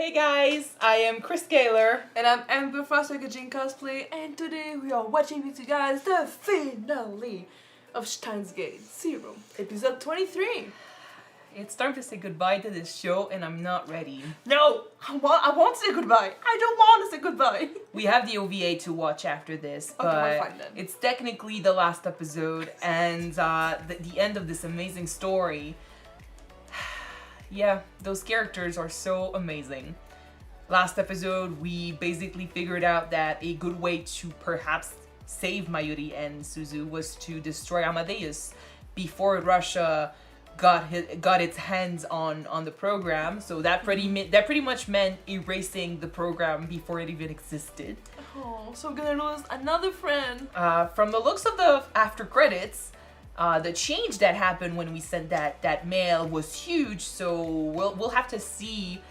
Hey guys, I am Chris Gaylor. And I'm Amber Foster Kyuujin Cosplay, and today we are watching with you guys the finale of Steins Gate 0, episode 23. It's time to say goodbye to this show and I'm not ready. No, I want to say goodbye. I don't want to say goodbye. We have the OVA to watch after this, Okay, but we're fine then. it's technically the last episode and the end of this amazing story. Yeah, those characters are so amazing. Last episode, we basically figured out that a good way to perhaps save Mayuri and Suzu was to destroy Amadeus before Russia got its hands on the program. So that pretty much meant erasing the program before it even existed. Oh, so we're gonna lose another friend. From the looks of the after credits, the change that happened when we sent that mail was huge. So we'll have to see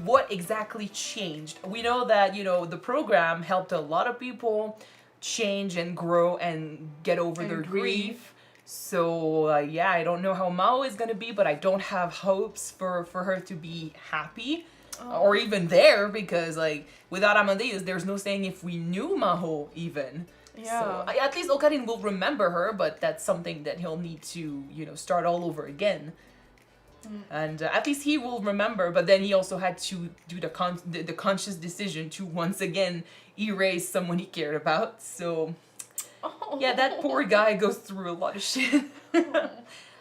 what exactly changed. We know that, you know, the program helped a lot of people change and grow and get over their grief. So yeah, I don't know how Mao is gonna be, but I don't have hopes for her to be happy or even there, because like without Amadeus, there's no saying if we knew Maho even. Yeah. So at least Okarin will remember her, but that's something that he'll need to, you know, start all over again. And at least he will remember, but then he also had to do the conscious decision to once again erase someone he cared about. So yeah, that poor guy goes through a lot of shit.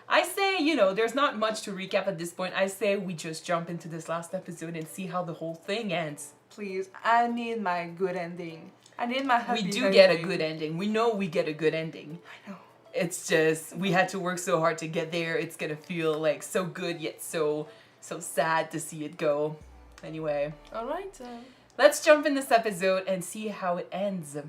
I say, you know, there's not much to recap at this point. I say we just jump into this last episode and see how the whole thing ends. Please, I need my good ending. I need my happy We do ending. get a good ending. We know we get a good ending. I know. It's just, we had to work so hard to get there. It's gonna feel like so good yet so sad to see it go. Anyway. Alright. Let's jump in this episode and see how it ends. Alright.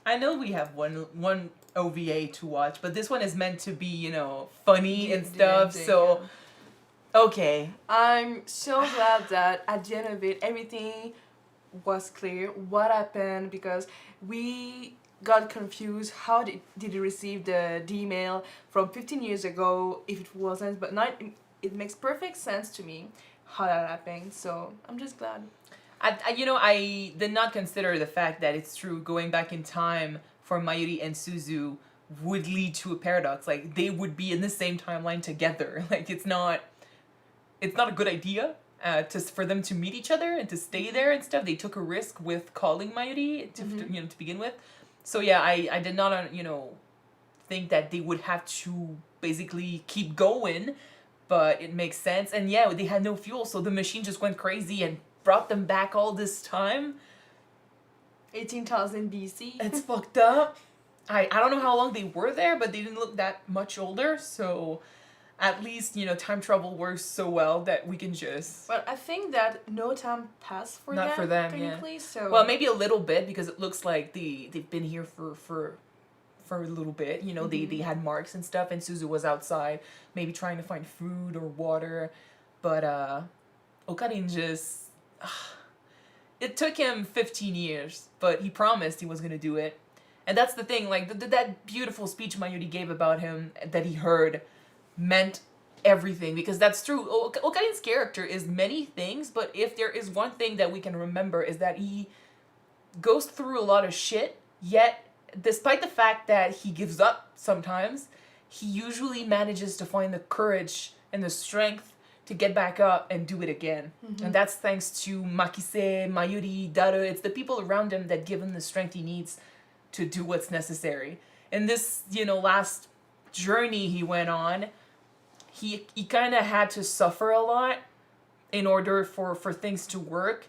I know we have one OVA to watch, but this one is meant to be, you know, funny and stuff. So, okay. I'm so glad that at the end of it, everything was clear. What happened, because we got confused. How did he receive the email from 15 years ago if it wasn't? But now it makes perfect sense to me how that happened. So I'm just glad. I did not consider the fact that it's true going back in time for Mayuri and Suzu would lead to a paradox. Like, they would be in the same timeline together. Like, it's not a good idea for them to meet each other and to stay there and stuff. They took a risk with calling Mayuri to begin with. So yeah, I did not, you know, think that they would have to basically keep going, but it makes sense. And yeah, they had no fuel, so the machine just went crazy and brought them back all this time. 18,000 BC. It's fucked up. I don't know how long they were there, but they didn't look that much older, so at least, you know, time travel works so well that we can just... Well, I think that no time passed for them. Not for them, technically, yeah. So... Well, maybe a little bit, because it looks like they've been here for a little bit. You know, they had marks and stuff, and Suzu was outside, maybe trying to find food or water. But Okarin just... It took him 15 years, but he promised he was going to do it. And that's the thing, like, that beautiful speech Mayuri gave about him that he heard meant everything, because that's true. Okarin's character is many things, but if there is one thing that we can remember is that he goes through a lot of shit, yet despite the fact that he gives up sometimes, he usually manages to find the courage and the strength to get back up and do it again. And that's thanks to Makise, Mayuri, Daru. It's the people around him that give him the strength he needs to do what's necessary. In this, you know, last journey he went on, he kind of had to suffer a lot in order for things to work.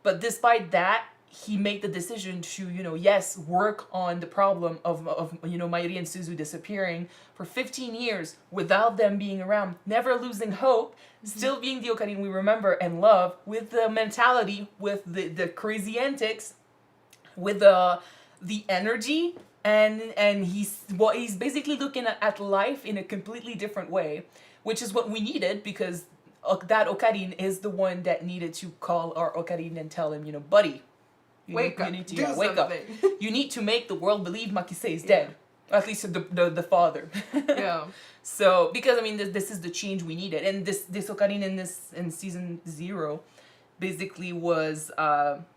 But despite that, he made the decision to, you know, yes, work on the problem of you know, Mayuri and Suzu disappearing for 15 years without them being around, never losing hope, still being the Okarin we remember and love, with the mentality, with the crazy antics, with the energy, and he's basically looking at life in a completely different way, which is what we needed, because that Okarin is the one that needed to call our Okarin and tell him, you know, buddy, Wake up. need to Do wake up. something. You need to make the world believe Makise is dead. At least the father. Yeah. So, because I mean, this is the change we needed, and this Okarin in season 0, basically was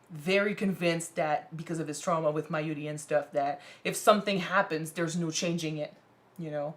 very convinced that because of his trauma with Mayuri and stuff, that if something happens, there's no changing it. You know,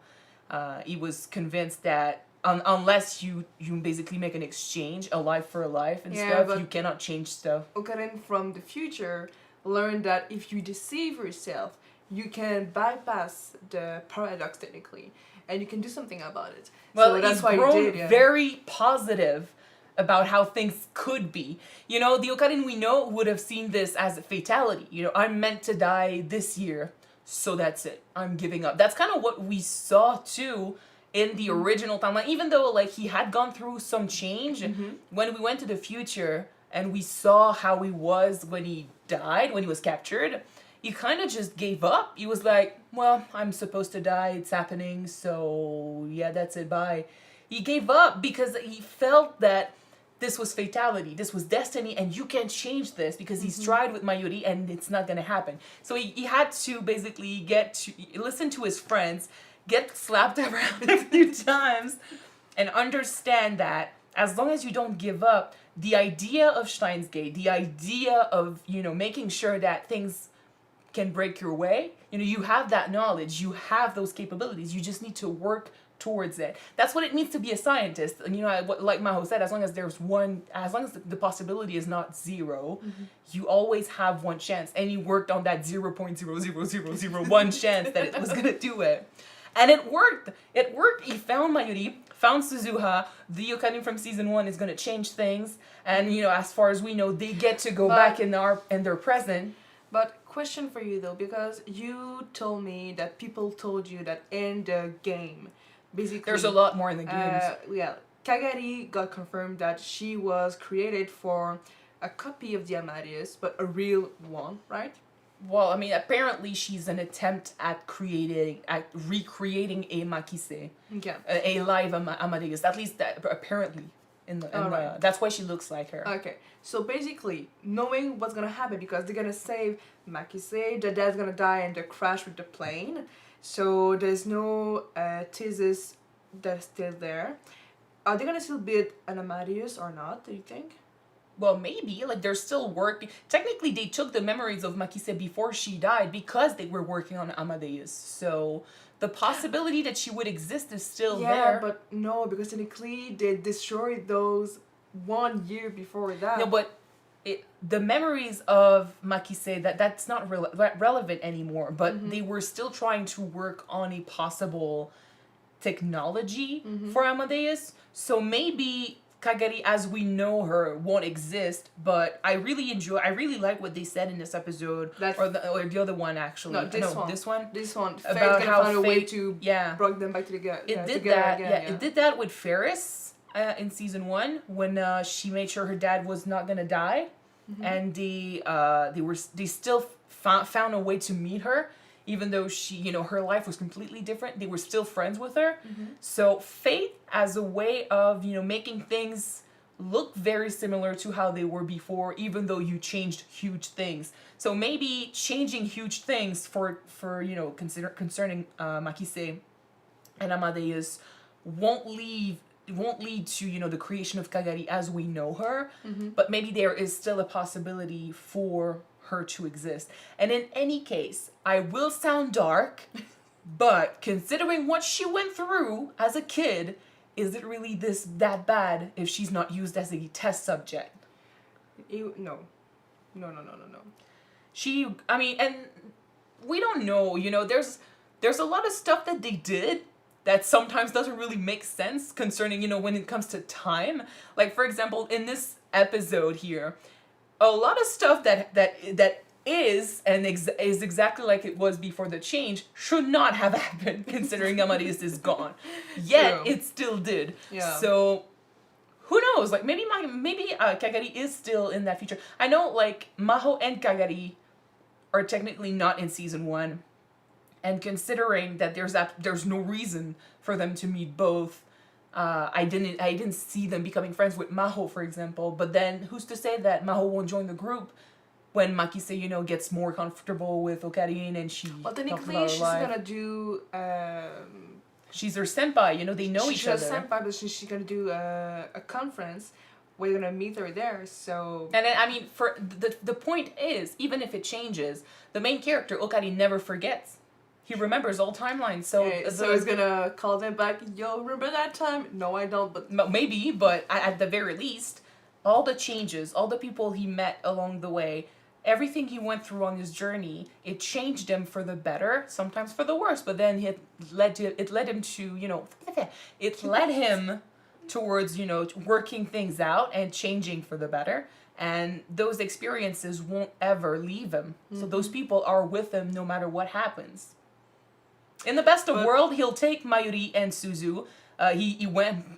he was convinced that unless you basically make an exchange, a life for a life and stuff, you cannot change stuff. Okarin from the future learned that if you deceive yourself, you can bypass the paradox technically, and you can do something about it. Well, so that's he's why grown he did. Very positive about how things could be. You know, the Okarin we know would have seen this as a fatality. You know, I'm meant to die this year, so that's it. I'm giving up. That's kind of what we saw too in the original timeline. Even though like he had gone through some change, when we went to the future and we saw how he was when he died, when he was captured, he kind of just gave up. He was like, well, I'm supposed to die. It's happening. So yeah, that's it. Bye. He gave up because he felt that this was fatality. This was destiny. And you can't change this because he's tried with Mayuri and it's not going to happen. So he had to basically listen to his friends, get slapped around a few times, and understand that as long as you don't give up, the idea of Steins Gate, the idea of, you know, making sure that things can break your way, you know, you have that knowledge, you have those capabilities, you just need to work towards it. That's what it means to be a scientist. And you know, like Maho said, as long as the possibility is not 0, you always have one chance. And he worked on that 0.00001 chance that it was gonna do it. And it worked. It worked. He found Mayuri, found Suzuha. The Okarin from season 1 is gonna change things. And you know, as far as we know, they get to go back in their present. But question for you though, because you told me that people told you that in the game, basically there's a lot more in the games. Yeah, Kagari got confirmed that she was created for a copy of the Amadeus, but a real one, right? Well, I mean, apparently she's an attempt at recreating a Makise, a live Amadeus. At least that apparently. Right. That's why she looks like her. Okay, so basically, knowing what's gonna happen because they're gonna save Makise, the dad's gonna die in the crash with the plane, so there's no thesis that's still there. Are they gonna still build an Amadeus or not, do you think? Well, maybe. Like, they're still working. Technically, they took the memories of Makise before she died because they were working on Amadeus. So the possibility that she would exist is still there. Yeah, but no, because technically they destroyed those 1 year before that. No, but the memories of Makise, that's not relevant anymore. But they were still trying to work on a possible technology for Amadeus. So maybe Kagari as we know her won't exist, but I really like what they said in this episode, or the other one actually. No, this one. About how found a way to bring them back together. It did that with Ferris in season 1 when she made sure her dad was not gonna die, and they still found a way to meet her. Even though she, you know, her life was completely different, they were still friends with her. So fate as a way of, you know, making things look very similar to how they were before, even though you changed huge things. So maybe changing huge things for you know, concerning Makise and Amadeus won't lead to, you know, the creation of Kagari as we know her, but maybe there is still a possibility for her to exist. And in any case, I will sound dark, but considering what she went through as a kid, is it really that bad if she's not used as a test subject? No. I mean, and we don't know, you know, there's a lot of stuff that they did that sometimes doesn't really make sense concerning, you know, when it comes to time. Like, for example, in this episode here, a lot of stuff that is exactly like it was before the change should not have happened considering Amadeus is gone. Yet it still did. Yeah. So who knows? Like maybe Kagari is still in that future. I know like Maho and Kagari are technically not in season 1, and considering that there's no reason for them to meet both. I didn't see them becoming friends with Maho, for example. But then, who's to say that Maho won't join the group when Makise, gets more comfortable with Okarin and she Well, talks technically, about her she's life. gonna do. She's her senpai, they know she's each a other. senpai, but she's gonna do a conference. We're gonna meet her there. So. And then, I mean, for the point is, even if it changes, the main character Okarin never forgets. He remembers all timelines. So So he's gonna call them back. Yo, remember that time? No, I don't. But maybe, but at the very least, all the changes, all the people he met along the way, everything he went through on his journey, it changed him for the better, sometimes for the worse. But then it led him to it led him towards working things out and changing for the better. And those experiences won't ever leave him. So those people are with him no matter what happens. In the best of world, he'll take Mayuri and Suzu. He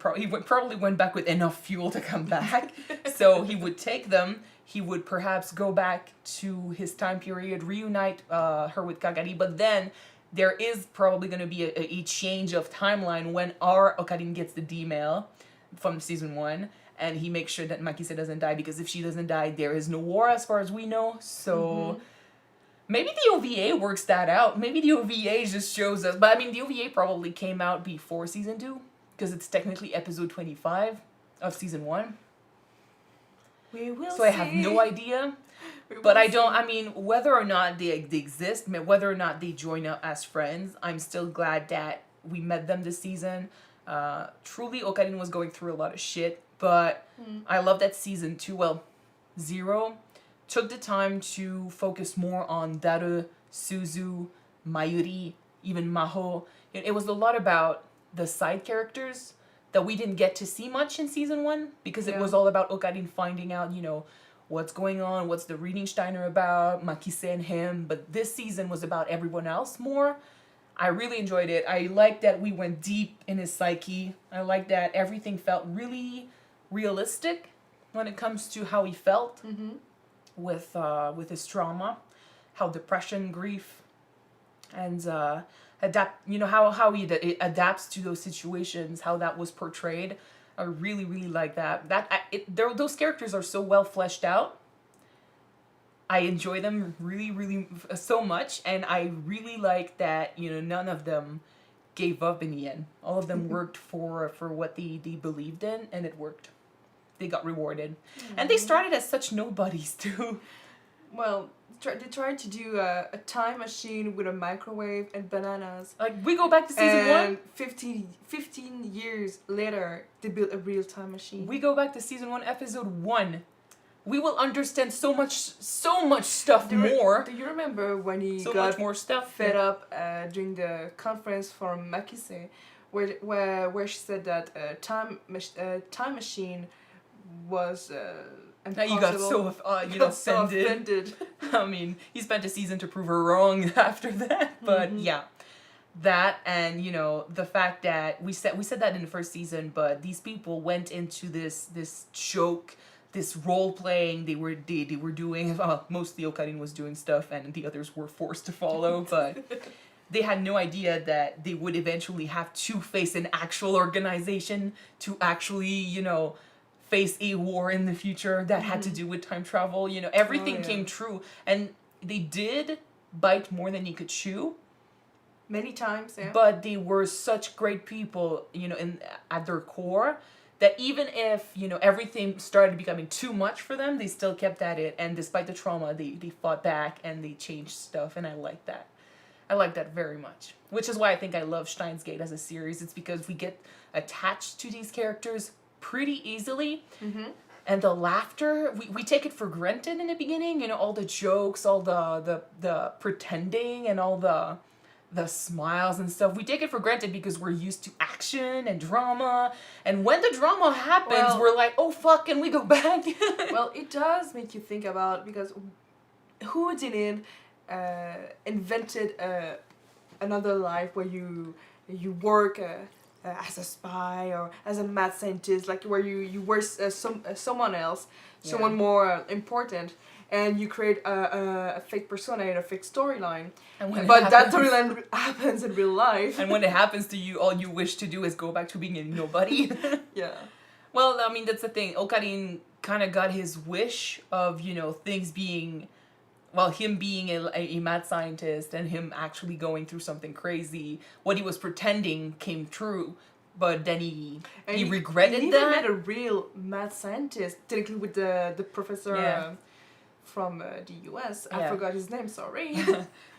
probably went back with enough fuel to come back. So he would take them. He would perhaps go back to his time period, reunite her with Kagari. But then there is probably going to be a change of timeline when our Okarin gets the D-mail from season 1. And he makes sure that Makise doesn't die, because if she doesn't die, there is no war as far as we know. So... Maybe the OVA works that out. Maybe the OVA just shows us. But I mean, the OVA probably came out before season 2, because it's technically episode 25 of season 1. we will. So I have no idea. But I don't. I mean, whether or not they exist, whether or not they join up as friends, I'm still glad that we met them this season. Truly, Okarin was going through a lot of shit, but I love that season 2. Well, 0. Took the time to focus more on Daru, Suzu, Mayuri, even Maho. It was a lot about the side characters that we didn't get to see much in season 1, because it was all about Okarin finding out, what's going on, what's the reading Steiner about, Makise and him. But this season was about everyone else more. I really enjoyed it. I liked that we went deep in his psyche. I liked that everything felt really realistic when it comes to how he felt. With his trauma, how depression, grief, and how he adapts to those situations, how that was portrayed. I really, really like that. Those characters are so well fleshed out. I enjoy them really, really so much, and I really like that none of them gave up in the end. All of them worked for what they believed in, and it worked. They got rewarded. And they started as such nobodies too. Well, they tried to do a time machine with a microwave and bananas. Like, we go back to season 1. And 15 years later, they built a real time machine. We go back to season 1, episode 1. We will understand so much stuff more. Do you remember when he so got much more stuff fed up during the conference from Makise, where she said that time machine was impossible. You got so offended. I mean, he spent a season to prove her wrong after that, but yeah. That, and the fact that we said that in the first season, but these people went into this joke, this role playing. They were doing. Mostly Okarin was doing stuff, and the others were forced to follow. But they had no idea that they would eventually have to face an actual organization to actually, face a war in the future that had to do with time travel. Everything came true, and they did bite more than you could chew. Many times, yeah. But they were such great people, at their core, that even if, everything started becoming too much for them, they still kept at it. And despite the trauma, they fought back and they changed stuff. And I like that. I like that very much. Which is why I think I love Steins Gate as a series. It's because we get attached to these characters pretty easily. And the laughter, we take it for granted in the beginning. All the jokes, all the pretending, and all the smiles and stuff. We take it for granted because we're used to action and drama. And when the drama happens, we're like, oh fuck, can we go back? Well, it does make you think about, because who didn't invented another life where you work as a spy or as a mad scientist, like where you were someone else, someone more important, and you create a fake persona and a fake storyline. But that storyline happens in real life. And when it happens to you, all you wish to do is go back to being a nobody. Yeah. Well, I mean, that's the thing. Okarin kind of got his wish of, things being well, him being a mad scientist and him actually going through something crazy, what he was pretending came true. But then he regretted he that. even met a real mad scientist, technically with the professor from the US. I forgot his name, sorry.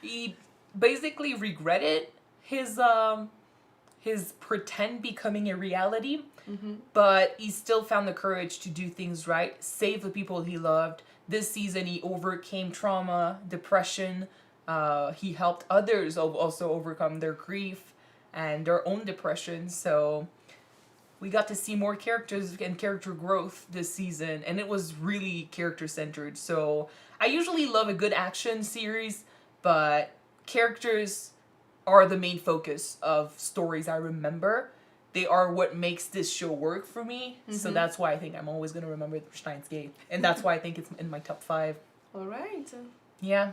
He basically regretted his pretend becoming a reality, but he still found the courage to do things right, save the people he loved. This season, he overcame trauma, depression. He helped others also overcome their grief and their own depression. So we got to see more characters and character growth this season, and it was really character centered. So I usually love a good action series, but characters are the main focus of stories I remember. They are what makes this show work for me. So that's why I think I'm always going to remember Steins Gate. And that's why I think it's in my top 5. All right. Yeah.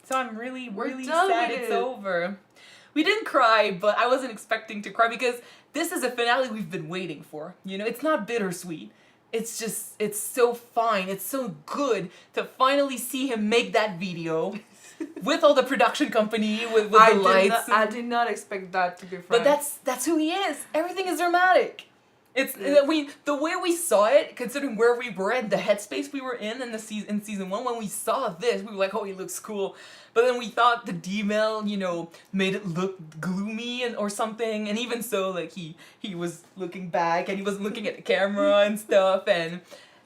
So I'm really sad it's over. We didn't cry, but I wasn't expecting to cry because this is a finale we've been waiting for. You know, it's not bittersweet. It's just, it's so fine. It's so good to finally see him make that video with all the production company, with the lights. I did not expect that, to be frank. But that's who he is. Everything is dramatic. It's the way we saw it, considering where we were and the headspace we were in season 1, when we saw this, we were like, oh, he looks cool. But then we thought the D-mail, you know, made it look gloomy or something. And even so, like he was looking back and he wasn't looking at the camera and stuff. And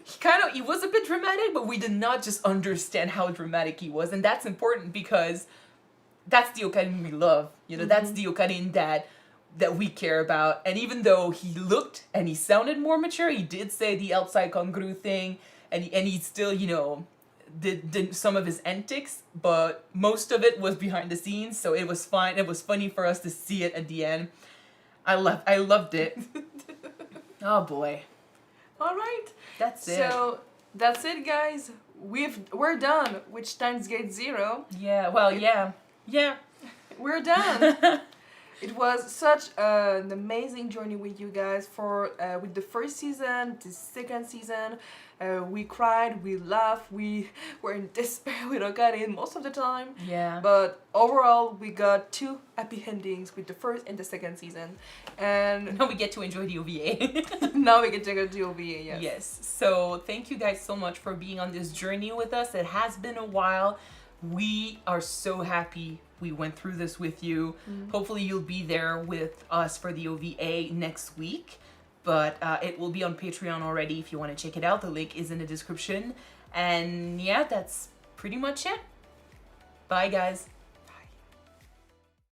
he was a bit dramatic, but we did not just understand how dramatic he was. And that's important because that's the Okarin we love. You know, that's the Okarin that we care about. And even though he looked and he sounded more mature, he did say the outside Kongru thing, and he still, you know, did some of his antics, but most of it was behind the scenes, so it was fine. It was funny for us to see it at the end. I loved it. Oh boy. All right. That's it. So that's it, guys. We're done with Steins Gate 0. Yeah. Well, yeah. We're done. It was such an amazing journey with you guys with the first season, the second season. We cried, we laughed, we were in despair with Okarin most of the time. Yeah. But overall, we got 2 happy endings with the first and the second season. And now we get to enjoy the OVA. now we get to go to the OVA, yes. Yes. So thank you guys so much for being on this journey with us. It has been a while. We are so happy we went through this with you. Hopefully you'll be there with us for the OVA next week. But it will be on Patreon already if you want to check it out. The link is in the description. And yeah, that's pretty much it. Bye, guys.